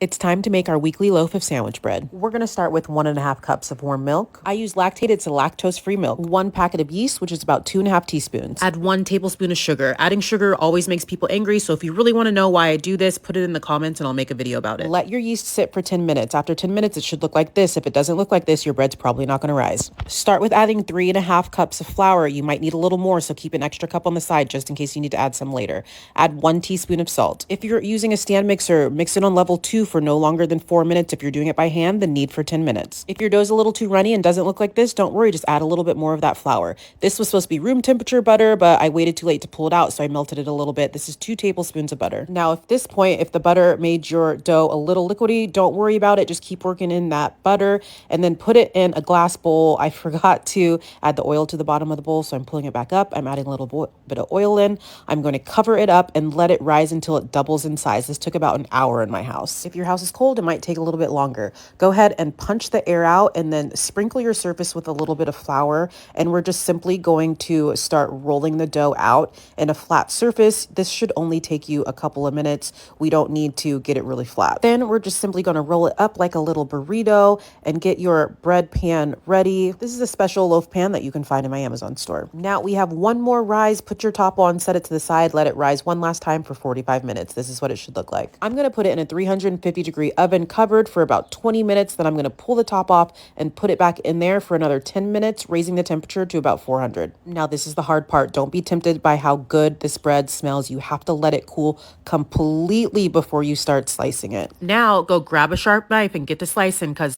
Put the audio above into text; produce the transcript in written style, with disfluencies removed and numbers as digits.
It's time to make our weekly loaf of sandwich bread. We're going to start with 1.5 cups of warm milk. I use Lactaid, it's a lactose-free milk. 1 packet of yeast, which is about 2.5 teaspoons. Add 1 tablespoon of sugar. Adding sugar always makes people angry, so if you really want to know why I do this, put it in the comments and I'll make a video about it. Let your yeast sit for 10 minutes. After 10 minutes, it should look like this. If it doesn't look like this, your bread's probably not going to rise. Start with adding 3.5 cups of flour. You might need a little more, so keep an extra cup on the side just in case you need to add some later. Add 1 teaspoon of salt. If you're using a stand mixer, mix it on level 2 for no longer than 4 minutes. If you're doing it by hand, then knead for 10 minutes. If your dough's a little too runny and doesn't look like this, don't worry, just add a little bit more of that flour. This was supposed to be room temperature butter, but I waited too late to pull it out, so I melted it a little bit. This is 2 tablespoons of butter. Now, at this point, if the butter made your dough a little liquidy, don't worry about it. Just keep working in that butter and then put it in a glass bowl. I forgot to add the oil to the bottom of the bowl, so I'm pulling it back up. I'm adding a little bit of oil in. I'm going to cover it up and let it rise until it doubles in size. This took about an hour in my house. If your house is cold, it might take a little bit longer. Go ahead and punch the air out and then sprinkle your surface with a little bit of flour. And we're just simply going to start rolling the dough out in a flat surface. This should only take you a couple of minutes. We don't need to get it really flat. Then we're just simply going to roll it up like a little burrito and get your bread pan ready. This is a special loaf pan that you can find in my Amazon store. Now we have one more rise. Put your top on, set it to the side, let it rise one last time for 45 minutes. This is what it should look like. I'm going to put it in a 350-degree oven covered for about 20 minutes. Then I'm going to pull the top off and put it back in there for another 10 minutes, raising the temperature to about 400. Now, this is the hard part. Don't be tempted by how good this bread smells. You have to let it cool completely before you start slicing it. Now, go grab a sharp knife and get to slicing because